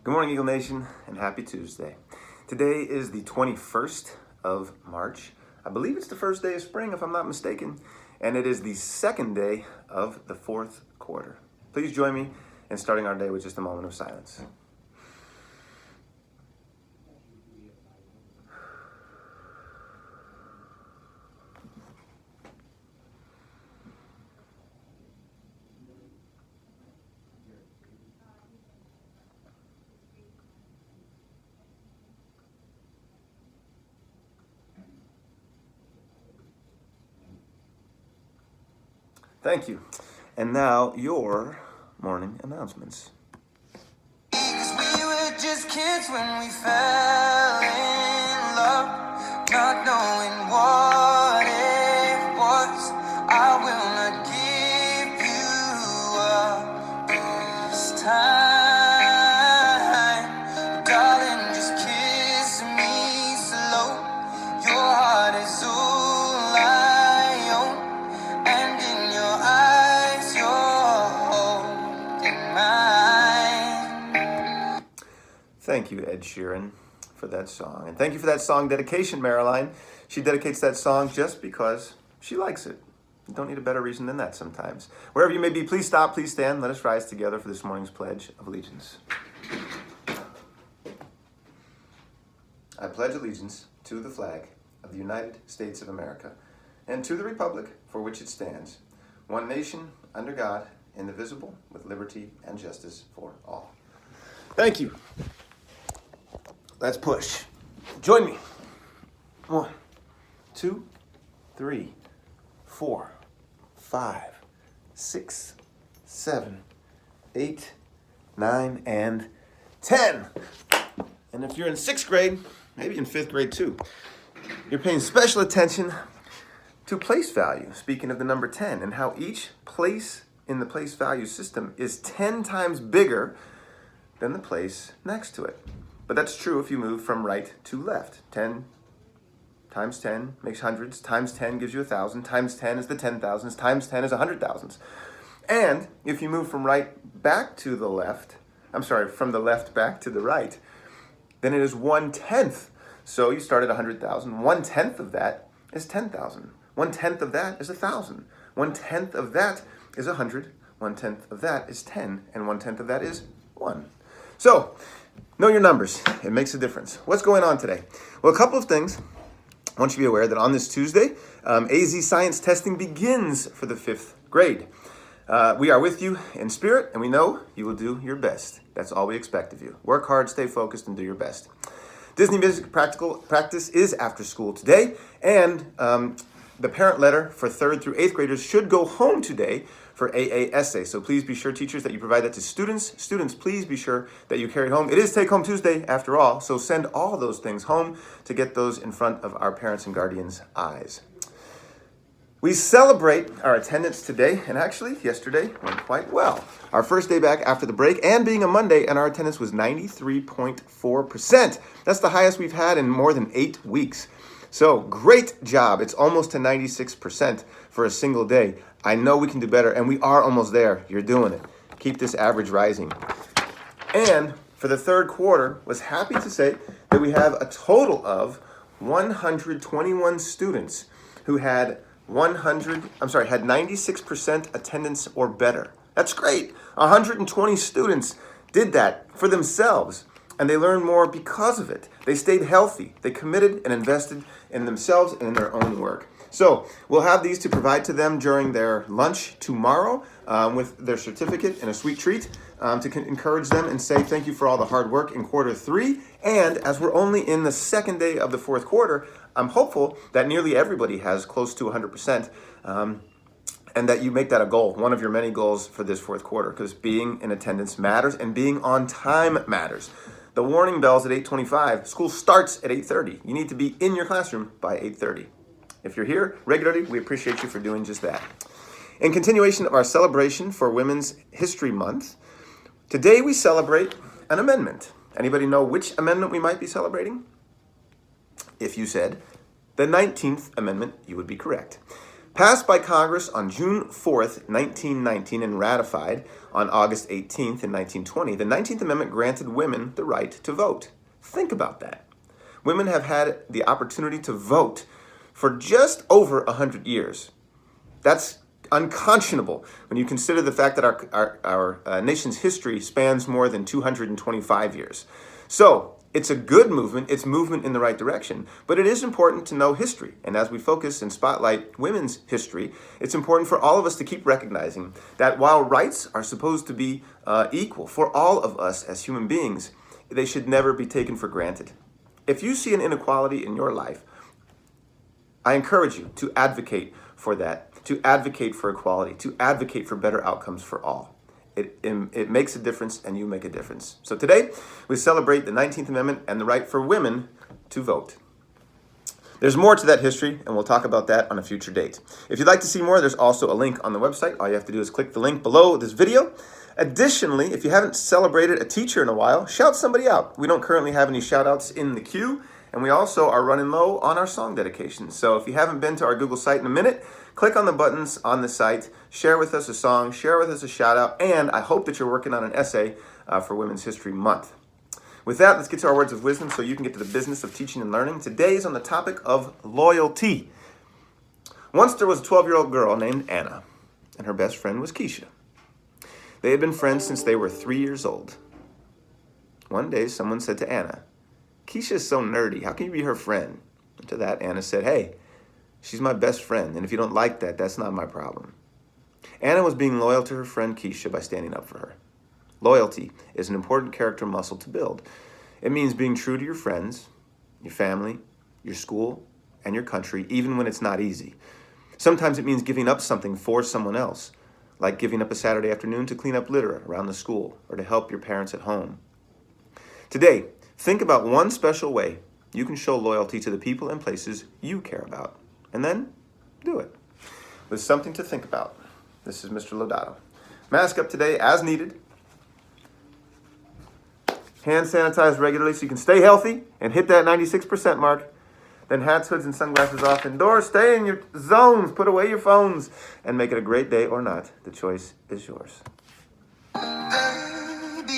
Good morning, Eagle Nation, and happy Tuesday. Today is the 21st of March. I believe it's the first day of spring, if I'm not mistaken, and it is the second day of the fourth quarter. Please join me in starting our day with just a moment of silence. Thank you. And now, your morning announcements. Cause we were just kids when we fell in love, not knowing what it was. I will not give you up this time, darling, just kiss me slow. Your heart is all I own, and in your eyes you're holding mine. Thank you, Ed Sheeran, for that song. And thank you for that song dedication, Marilyn. She dedicates that song just because she likes it. You don't need a better reason than that sometimes. Wherever you may be, please stop, please stand. Let us rise together for this morning's Pledge of Allegiance. I pledge allegiance to the flag of the United States of America and to the republic for which it stands, one nation, under God, indivisible, with liberty and justice for all. Thank you. Let's push. Join me. 1, 2, 3, 4, 5, 6, 7, 8, 9, and 10. And if you're in 6th grade, maybe in 5th grade too, you're paying special attention to place value, speaking of the number 10, and how each place in the place value system is 10 times bigger than the place next to it. But that's true if you move from right to left. 10 times 10 makes hundreds, times 10 gives you 1,000, times 10 is the 10,000s, times 10 is 100,000s. And if you move from right back to the left, from the left back to the right, then it is 1/10. So you start at 100,000. 1/10 of that is 10,000. 1/10 of that is 1,000. 1/10 of that is 100. 1/10 of that is 10. And 1/10 of that is 1. So, know your numbers. It makes a difference. What's going on today? Well, a couple of things. I want you to be aware that on this Tuesday, AZ Science testing begins for the 5th grade. We are with you in spirit, and we know you will do your best. That's all we expect of you. Work hard, stay focused, and do your best. Disney Music Practical Practice is after school today, and the parent letter for 3rd through 8th graders should go home today for AASA. So please be sure, teachers, that you provide that to students. Students, please be sure that you carry it home. It is Take Home Tuesday, after all, so send all those things home to get those in front of our parents and guardians' eyes. We celebrate our attendance today, and actually, yesterday went quite well. Our first day back after the break, and being a Monday, and our attendance was 93.4%. That's the highest we've had in more than 8 weeks. So, great job. It's almost to 96% for a single day. I know we can do better, and we are almost there. You're doing it. Keep this average rising. And for the 3rd quarter, was happy to say that we have a total of 121 students who had 96% attendance or better. That's great. 120 students did that for themselves, and they learned more because of it. They stayed healthy. They committed and invested in themselves and in their own work. So we'll have these to provide to them during their lunch tomorrow with their certificate and a sweet treat to encourage them and say thank you for all the hard work in quarter 3. And as we're only in the 2nd day of the 4th quarter, I'm hopeful that nearly everybody has close to 100%, and that you make that a goal, one of your many goals for this 4th quarter, because being in attendance matters and being on time matters. The warning bell's at 8:25. School starts at 8:30. You need to be in your classroom by 8:30. If you're here regularly, we appreciate you for doing just that. In continuation of our celebration for Women's History Month, today we celebrate an amendment. Anybody know which amendment we might be celebrating? If you said the 19th Amendment, you would be correct. Passed by Congress on June 4th, 1919, and ratified on August 18th in 1920, the 19th Amendment granted women the right to vote. Think about that. Women have had the opportunity to vote for just over 100 years. That's unconscionable when you consider the fact that our nation's history spans more than 225 years. So it's a good movement. It's movement in the right direction. But it is important to know history. And as we focus and spotlight women's history, it's important for all of us to keep recognizing that while rights are supposed to be equal for all of us as human beings, they should never be taken for granted. If you see an inequality in your life, I encourage you to advocate for that, to advocate for equality, to advocate for better outcomes for all. It makes a difference, and you make a difference. So today, we celebrate the 19th Amendment and the right for women to vote. There's more to that history, and we'll talk about that on a future date. If you'd like to see more, there's also a link on the website. All you have to do is click the link below this video. Additionally, if you haven't celebrated a teacher in a while, shout somebody out. We don't currently have any shout-outs in the queue, and we also are running low on our song dedications. So if you haven't been to our Google site in a minute, click on the buttons on the site, share with us a song, share with us a shout-out, and I hope that you're working on an essay for Women's History Month. With that, let's get to our words of wisdom so you can get to the business of teaching and learning. Today's on the topic of loyalty. Once there was a 12-year-old girl named Anna, and her best friend was Keisha. They had been friends since they were 3 years old. One day, someone said to Anna, "Keisha is so nerdy. How can you be her friend?" And to that, Anna said, "Hey, she's my best friend, and if you don't like that, that's not my problem." Anna was being loyal to her friend Keisha by standing up for her. Loyalty is an important character muscle to build. It means being true to your friends, your family, your school, and your country, even when it's not easy. Sometimes it means giving up something for someone else, like giving up a Saturday afternoon to clean up litter around the school or to help your parents at home. Today, think about one special way you can show loyalty to the people and places you care about, and then do it. With something to think about. This is Mr. Lodato. Mask up today as needed. Hand sanitize regularly so you can stay healthy and hit that 96% mark. Then hats, hoods, and sunglasses off indoors. Stay in your zones. Put away your phones. And make it a great day or not. The choice is yours. Baby,